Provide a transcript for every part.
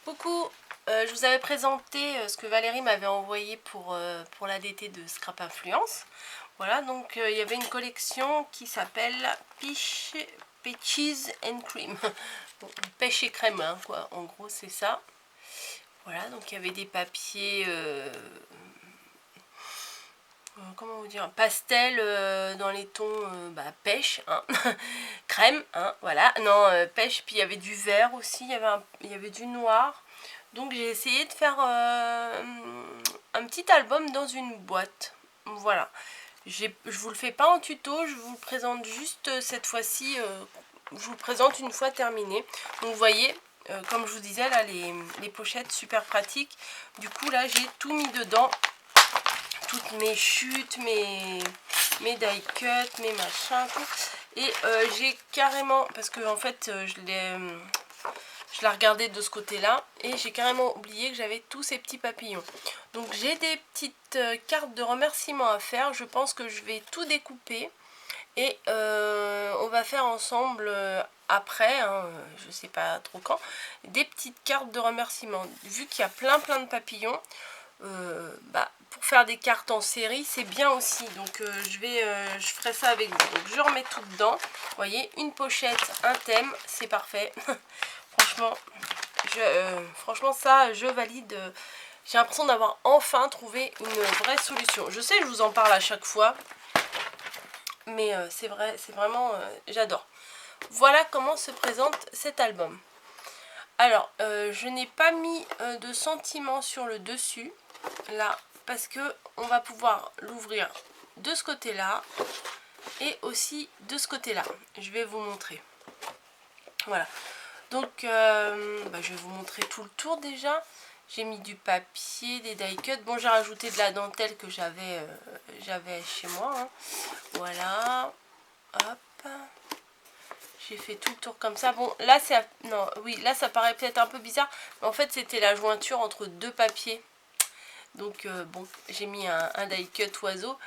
Coucou, je vous avais présenté ce que Valérie m'avait envoyé pour l'ADT de Scrap Influence. Voilà, donc il y avait une collection qui s'appelle Peaches and Cream. Bon, pêche et crème, hein, quoi. En gros, c'est ça. Voilà, donc il y avait des papiers, comment vous dire, pastel dans les tons pêche, hein. Crème, hein, voilà. Non, pêche, puis il y avait du vert aussi, il y avait du noir. Donc j'ai essayé de faire un petit album dans une boîte. Voilà. Je vous le fais pas en tuto, je vous le présente juste cette fois-ci. Je vous le présente une fois terminé. Donc vous voyez, comme je vous disais, là, les pochettes super pratiques. Du coup, là, j'ai tout mis dedans. Toutes mes chutes, mes die cuts, mes machins, tout. Et j'ai carrément, parce que en fait, je la regardais de ce côté-là et j'ai carrément oublié que j'avais tous ces petits papillons. Donc j'ai des petites cartes de remerciements à faire. Je pense que je vais tout découper et on va faire ensemble après, hein, je sais pas trop quand, des petites cartes de remerciements. Vu qu'il y a plein de papillons, pour faire des cartes en série, c'est bien aussi. Donc je ferai ça avec vous. Donc je remets tout dedans. Vous voyez, une pochette, un thème, c'est parfait. Franchement, ça, je valide. J'ai l'impression d'avoir enfin trouvé une vraie solution. Je sais, je vous en parle à chaque fois. Mais c'est vrai, c'est vraiment... j'adore. Voilà comment se présente cet album. Alors, je n'ai pas mis de sentiments sur le dessus. Là, parce que on va pouvoir l'ouvrir de ce côté-là. Et aussi de ce côté-là. Je vais vous montrer. Voilà. Donc, je vais vous montrer tout le tour déjà. J'ai mis du papier, des die cuts. Bon, j'ai rajouté de la dentelle que j'avais chez moi. Hein. Voilà. Hop. J'ai fait tout le tour comme ça. Bon, là, non, oui, là, ça paraît peut-être un peu bizarre. Mais en fait, c'était la jointure entre deux papiers. Donc, bon, j'ai mis un die cut oiseau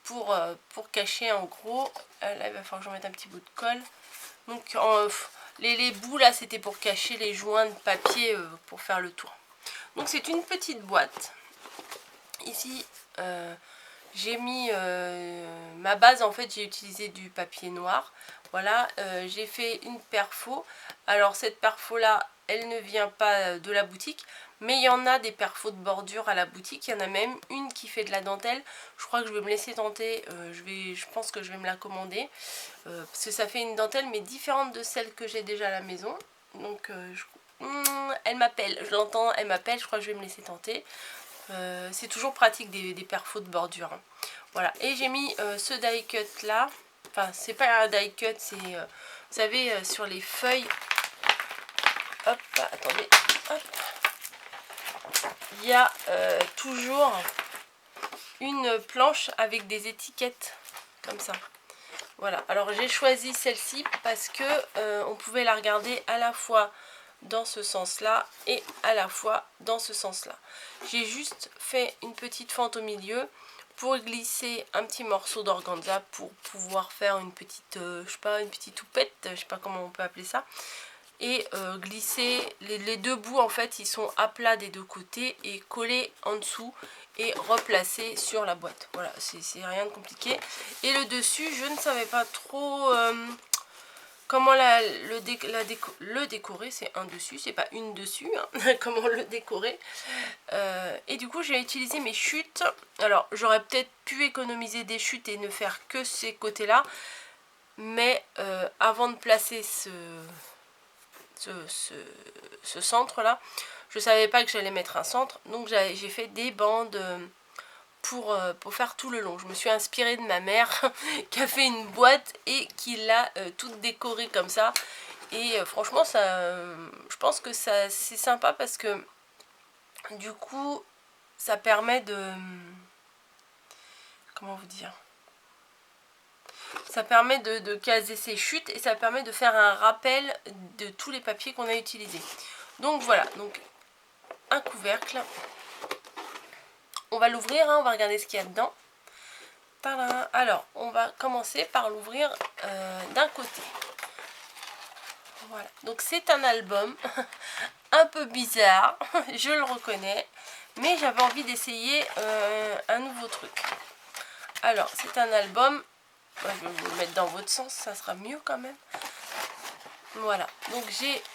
pour cacher en gros. Là, il va falloir que j'en mette un petit bout de colle. Donc, les bouts là, c'était pour cacher les joints de papier pour faire le tour. Donc, c'est une petite boîte. Ici, j'ai mis ma base. En fait, j'ai utilisé du papier noir. Voilà, j'ai fait une perfo. Alors, cette perfo là, elle ne vient pas de la boutique. Mais il y en a des perfos de bordure à la boutique. Il y en a même une qui fait de la dentelle. Je crois que je vais me laisser tenter. Je pense que je vais me la commander. Parce que ça fait une dentelle mais différente de celle que j'ai déjà à la maison. Donc elle m'appelle. Je l'entends, elle m'appelle. Je crois que je vais me laisser tenter. C'est toujours pratique des perfos de bordure. Hein. Voilà. Et j'ai mis ce die cut là. Enfin, c'est pas un die cut. C'est, vous savez, sur les feuilles. Hop, attendez. Hop. Il y a toujours une planche avec des étiquettes comme ça. Voilà, alors j'ai choisi celle-ci parce que on pouvait la regarder à la fois dans ce sens-là et à la fois dans ce sens-là. J'ai juste fait une petite fente au milieu pour glisser un petit morceau d'organza pour pouvoir faire une petite, je sais pas, une petite houppette, je sais pas comment on peut appeler ça. Et glisser les deux bouts, en fait, ils sont à plat des deux côtés et collés en dessous et replacés sur la boîte. Voilà, c'est rien de compliqué. Et le dessus, je ne savais pas trop comment le décorer. C'est un dessus, c'est pas une dessus, hein, comment le décorer. Et du coup, j'ai utilisé mes chutes. Alors, j'aurais peut-être pu économiser des chutes et ne faire que ces côtés-là. Mais avant de placer ce centre là, je savais pas que j'allais mettre un centre, donc j'ai fait des bandes pour faire tout le long. Je me suis inspirée de ma mère qui a fait une boîte et qui l'a toute décorée comme ça, et franchement ça, je pense que ça c'est sympa parce que du coup ça permet de, comment vous dire, ça permet de caser ses chutes et ça permet de faire un rappel de tous les papiers qu'on a utilisés. Donc voilà, donc un couvercle. On va l'ouvrir, hein, on va regarder ce qu'il y a dedans. Alors, on va commencer par l'ouvrir d'un côté. Voilà, donc c'est un album un peu bizarre, je le reconnais, mais j'avais envie d'essayer un nouveau truc. Alors, c'est un album, je vais vous le mettre dans votre sens, ça sera mieux quand même. Voilà, donc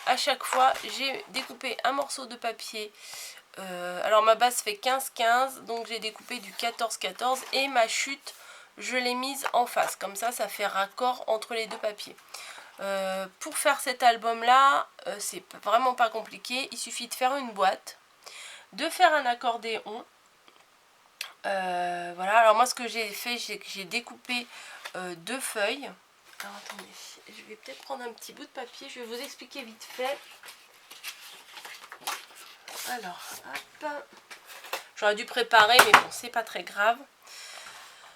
à chaque fois, j'ai découpé un morceau de papier. Alors ma base fait 15-15, donc j'ai découpé du 14-14 et ma chute, je l'ai mise en face. Comme ça fait raccord entre les deux papiers. Pour faire cet album-là, c'est vraiment pas compliqué. Il suffit de faire une boîte, de faire un accordéon. Voilà, alors moi ce que j'ai fait, c'est que j'ai découpé 2 feuilles. Alors attendez, je vais peut-être prendre un petit bout de papier, je vais vous expliquer vite fait. Alors, hop. J'aurais dû préparer, mais bon, c'est pas très grave.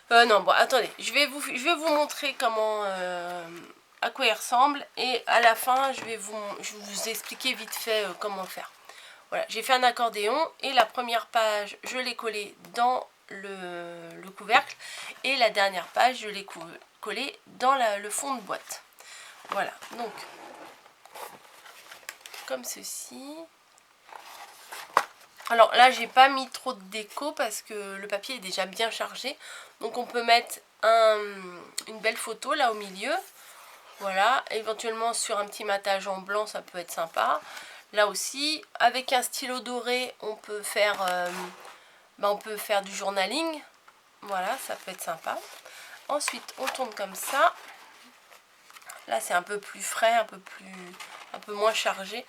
Non, bon, attendez, je vais vous montrer comment, à quoi il ressemble. Et à la fin, je vais vous expliquer vite fait comment faire. Voilà, j'ai fait un accordéon et la première page, je l'ai collée dans le couvercle. Et la dernière page, je l'ai collée dans le fond de boîte. Voilà, donc, comme ceci. Alors là, j'ai pas mis trop de déco parce que le papier est déjà bien chargé. Donc on peut mettre une belle photo là au milieu. Voilà, éventuellement sur un petit matage en blanc, ça peut être sympa. Là aussi, avec un stylo doré, on peut faire du journaling. Voilà, ça peut être sympa. Ensuite, on tourne comme ça. Là, c'est un peu plus frais, un peu moins chargé.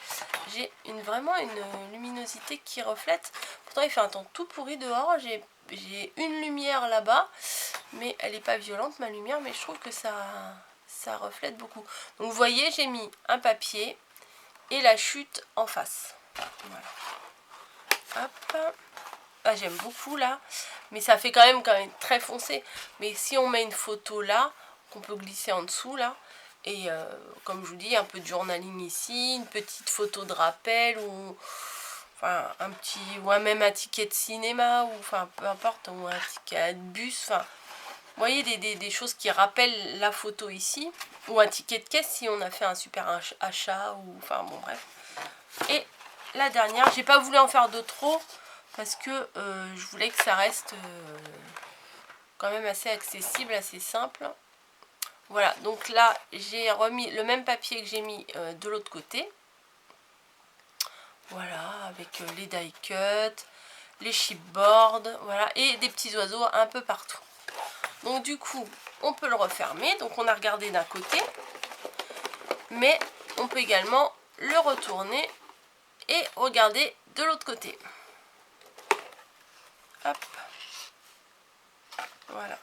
J'ai vraiment une luminosité qui reflète. Pourtant, il fait un temps tout pourri dehors. J'ai une lumière là-bas, mais elle n'est pas violente, ma lumière, mais je trouve que ça reflète beaucoup. Donc, vous voyez, j'ai mis un papier et la chute en face. Voilà. Hop. Ah, j'aime beaucoup là, mais ça fait quand même très foncé. Mais si on met une photo là, qu'on peut glisser en dessous là, et comme je vous dis, un peu de journaling ici, une petite photo de rappel, ou enfin même un ticket de cinéma, ou enfin peu importe, ou un ticket de bus, enfin vous voyez, des choses qui rappellent la photo ici, ou un ticket de caisse si on a fait un super achat, ou enfin bon bref. Et la dernière, j'ai pas voulu en faire de trop parce que je voulais que ça reste quand même assez accessible, assez simple. Voilà, donc là j'ai remis le même papier que j'ai mis de l'autre côté. Voilà, avec les die cuts, les chipboards, voilà, et des petits oiseaux un peu partout. Donc du coup, on peut le refermer. Donc on a regardé d'un côté, mais on peut également le retourner et regarder de l'autre côté. Hop. Voilà.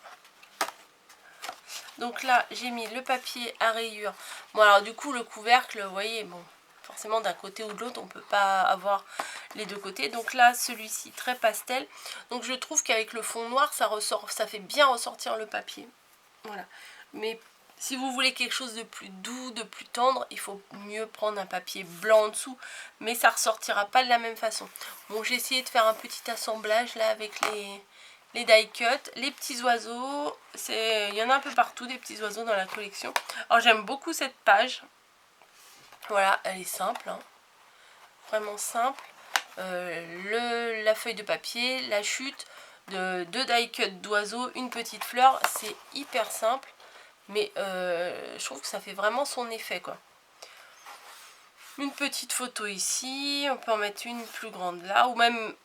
Donc là, j'ai mis le papier à rayures. Bon, alors du coup, le couvercle, vous voyez, bon, forcément d'un côté ou de l'autre, on peut pas avoir les deux côtés. Donc là, celui-ci, très pastel. Donc je trouve qu'avec le fond noir, ça ressort, ça fait bien ressortir le papier. Voilà. Mais si vous voulez quelque chose de plus doux, de plus tendre, il faut mieux prendre un papier blanc en dessous. Mais ça ressortira pas de la même façon. Bon, j'ai essayé de faire un petit assemblage là avec les die cuts, les petits oiseaux, il y en a un peu partout des petits oiseaux dans la collection. Alors j'aime beaucoup cette page. Voilà, elle est simple, hein. Vraiment simple. La feuille de papier, la chute, deux die cuts d'oiseaux, une petite fleur, c'est hyper simple. Mais je trouve que ça fait vraiment son effet, quoi. Une petite photo ici, on peut en mettre une plus grande là, ou même,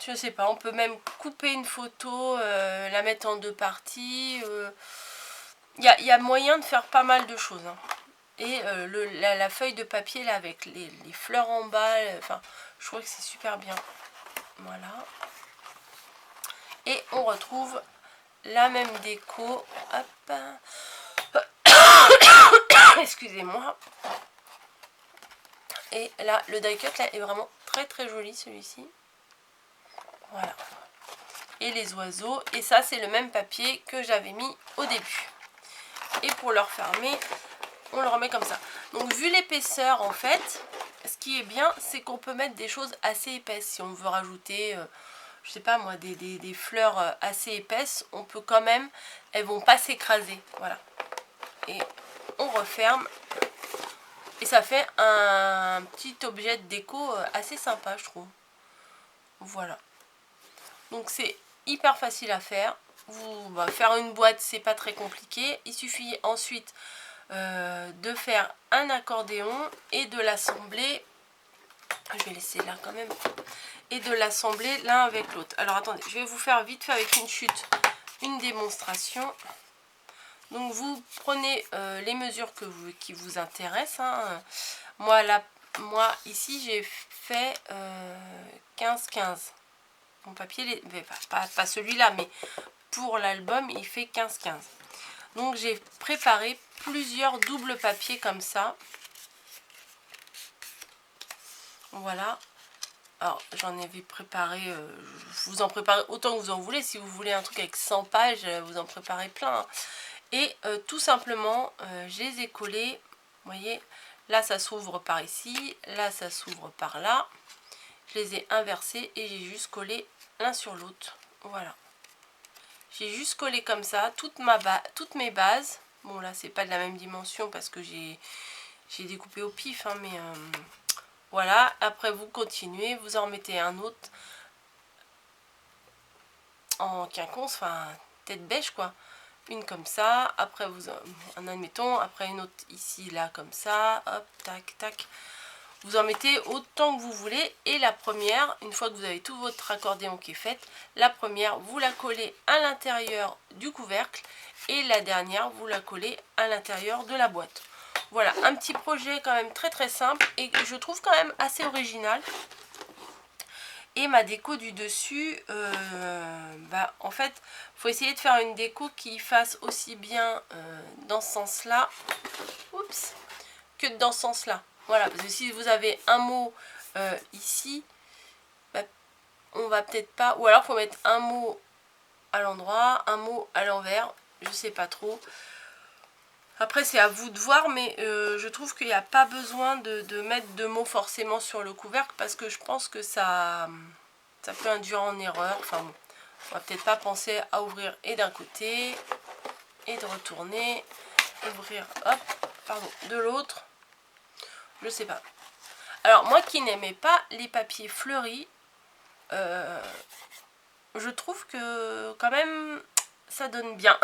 je sais pas, on peut même couper une photo, la mettre en deux parties. Y a moyen de faire pas mal de choses, hein. Et la feuille de papier là avec les fleurs en bas, enfin, je trouve que c'est super bien. Voilà. Et on retrouve la même déco. Hop. Excusez-moi. Et là, le die cut là est vraiment très très joli, celui-ci. Voilà. Et les oiseaux. Et ça, c'est le même papier que j'avais mis au début. Et pour le refermer, on le remet comme ça. Donc, vu l'épaisseur, en fait, ce qui est bien, c'est qu'on peut mettre des choses assez épaisses. Si on veut rajouter, je sais pas moi, des fleurs assez épaisses, on peut quand même, elles vont pas s'écraser. Voilà. Et on referme. Et ça fait un petit objet de déco assez sympa, je trouve. Voilà. Donc c'est hyper facile à faire. Faire une boîte, c'est pas très compliqué. Il suffit ensuite de faire un accordéon et de l'assembler. Je vais laisser là quand même. Et de l'assembler l'un avec l'autre. Alors attendez, je vais vous faire vite fait avec une chute une démonstration. Donc vous prenez les mesures qui vous intéressent. Hein. Moi ici j'ai fait 15-15. Mon papier, pas celui-là, mais pour l'album il fait 15-15. Donc j'ai préparé plusieurs doubles papiers comme ça. Voilà. Alors j'en avais préparé, vous en préparez autant que vous en voulez. Si vous voulez un truc avec 100 pages, vous en préparez plein. Hein. Et tout simplement, je les ai collés. Vous voyez, là ça s'ouvre par ici, là ça s'ouvre par là. Je les ai inversés et j'ai juste collé l'un sur l'autre. Voilà. J'ai juste collé comme ça toutes mes bases. Bon là c'est pas de la même dimension parce que j'ai découpé au pif. Hein, mais voilà. Après vous continuez, vous en remettez un autre en quinconce, enfin tête beige quoi. Une comme ça, après vous en admettons, après une autre ici, là, comme ça, hop, tac, tac. Vous en mettez autant que vous voulez. Et la première, une fois que vous avez tout votre accordéon qui est fait, la première, vous la collez à l'intérieur du couvercle. Et la dernière, vous la collez à l'intérieur de la boîte. Voilà, un petit projet quand même très très simple et je trouve quand même assez original. Et ma déco du dessus, en fait, il faut essayer de faire une déco qui fasse aussi bien dans ce sens-là, que dans ce sens-là. Voilà, parce que si vous avez un mot ici, on va peut-être pas... Ou alors, il faut mettre un mot à l'endroit, un mot à l'envers, je sais pas trop. Après, c'est à vous de voir, mais je trouve qu'il n'y a pas besoin de mettre de mots forcément sur le couvercle parce que je pense que ça peut induire en erreur. Enfin bon, on va peut-être pas penser à ouvrir et d'un côté et de retourner, ouvrir, hop, pardon, de l'autre. Je sais pas. Alors, moi qui n'aimais pas les papiers fleuris, je trouve que quand même ça donne bien.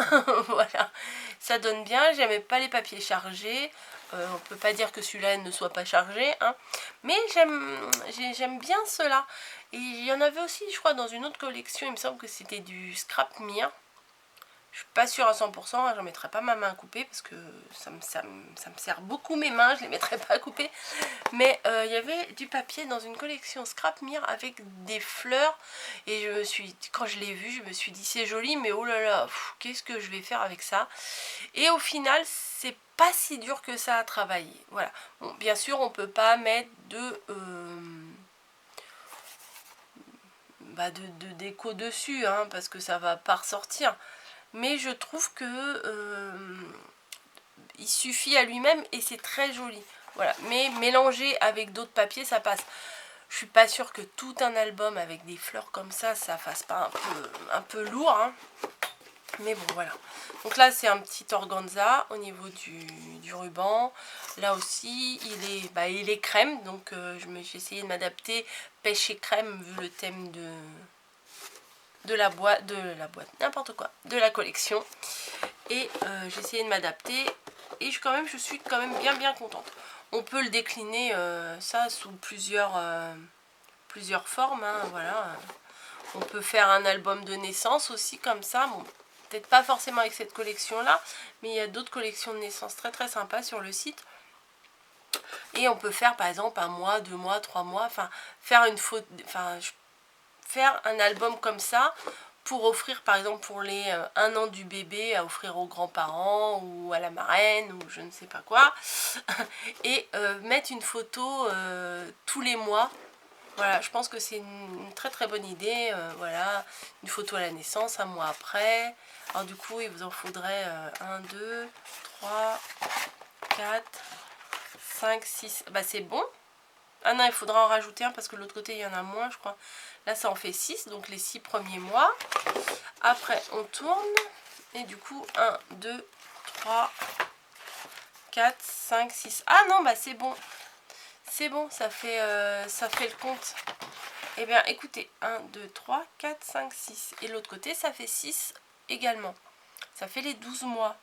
Voilà, ça donne bien. J'aimais pas les papiers chargés. On peut pas dire que celui-là ne soit pas chargé, hein. Mais j'aime bien cela. Et il y en avait aussi, je crois, dans une autre collection. Il me semble que c'était du Scrap Mir. Je suis pas sûre à 100%, hein, j'en mettrai pas ma main à couper parce que ça me sert beaucoup mes mains, je les mettrai pas à couper. Mais il y avait du papier dans une collection Scrap Mir avec des fleurs. Et quand je l'ai vu, je me suis dit c'est joli, mais oh là là, qu'est-ce que je vais faire avec ça? Et au final, c'est pas si dur que ça à travailler. Voilà. Bon, bien sûr, on peut pas mettre de déco dessus, hein, parce que ça va pas ressortir. Mais je trouve que il suffit à lui-même et c'est très joli. Voilà, mais mélanger avec d'autres papiers, ça passe. Je suis pas sûre que tout un album avec des fleurs comme ça fasse pas un peu lourd. Hein. Mais bon, voilà. Donc là, c'est un petit organza au niveau du ruban. Là aussi, il est crème. Donc, j'ai essayé de m'adapter pêche et crème vu le thème de la boîte, n'importe quoi, de la collection. Et j'ai essayé de m'adapter. Et je suis quand même bien contente. On peut le décliner ça sous plusieurs formes. Hein, voilà. On peut faire un album de naissance aussi comme ça. Bon, peut-être pas forcément avec cette collection là, mais il y a d'autres collections de naissance très très sympas sur le site. Et on peut faire par exemple 1 mois, 2 mois, 3 mois, enfin faire un album comme ça pour offrir par exemple pour les 1 an du bébé, à offrir aux grands-parents ou à la marraine ou je ne sais pas quoi. Et mettre une photo tous les mois. Voilà, je pense que c'est une très très bonne idée. Voilà, une photo à la naissance, 1 mois après. Alors du coup, il vous en faudrait 1, 2, 3, 4, 5, 6. Bah c'est bon. Ah non, il faudra en rajouter un parce que de l'autre côté, il y en a moins, je crois. Là, ça en fait 6, donc les 6 premiers mois. Après, on tourne. Et du coup, 1, 2, 3, 4, 5, 6. Ah non, bah c'est bon. C'est bon, ça fait le compte. Eh bien, écoutez, 1, 2, 3, 4, 5, 6. Et l'autre côté, ça fait 6 également. Ça fait les 12 mois.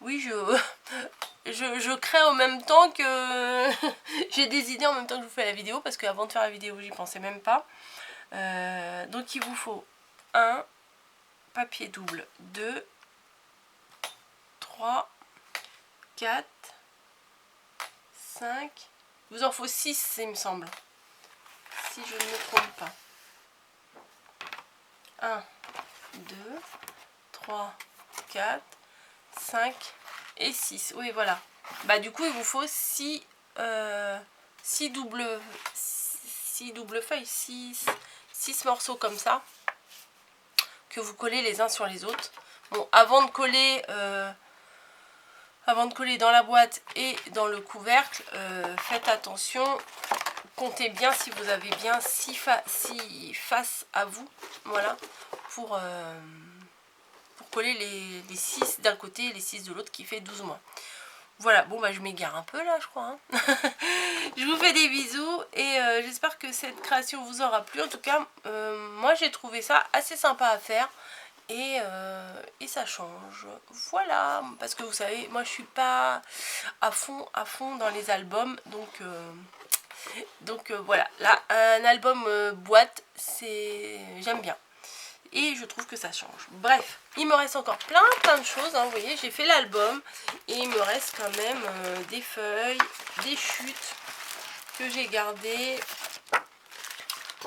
Oui, je crée en même temps que... j'ai des idées en même temps que je vous fais la vidéo, parce qu'avant de faire la vidéo, j'y pensais même pas. Donc, il vous faut un papier double, 2, 3, 4, 5... Il vous en faut 6, il me semble. Si je ne me trompe pas. 1, 2, 3, 4, 5 et 6. Oui, voilà. Bah, du coup, il vous faut 6 doubles feuilles, 6 morceaux comme ça, que vous collez les uns sur les autres. Bon, avant de coller dans la boîte et dans le couvercle, faites attention. Comptez bien si vous avez bien 6 faces à vous, voilà, pour coller les 6 d'un côté et les 6 de l'autre, qui fait 12 mois. Voilà, bon bah je m'égare un peu là, je crois. Hein. Je vous fais des bisous et j'espère que cette création vous aura plu. En tout cas, moi j'ai trouvé ça assez sympa à faire et ça change. Voilà, parce que vous savez, moi je suis pas à fond dans les albums, donc voilà, là un album boîte, j'aime bien. Et je trouve que ça change. Bref, il me reste encore plein de choses. Hein, vous voyez, j'ai fait l'album. Et il me reste quand même des feuilles, des chutes que j'ai gardées.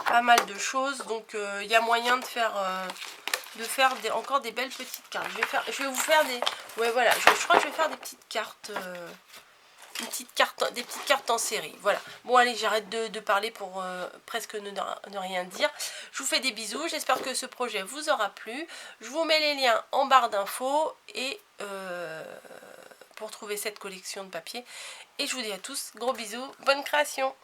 Pas mal de choses. Donc il y a moyen de faire encore des belles petites cartes. Je vais vous faire des... Ouais, voilà, je crois que je vais faire des petites cartes... des petites cartes en série. Voilà. Bon, allez, j'arrête de parler pour presque ne rien dire. Je vous fais des bisous. J'espère que ce projet vous aura plu. Je vous mets les liens en barre d'infos et pour trouver cette collection de papier. Et je vous dis à tous, gros bisous, bonne création.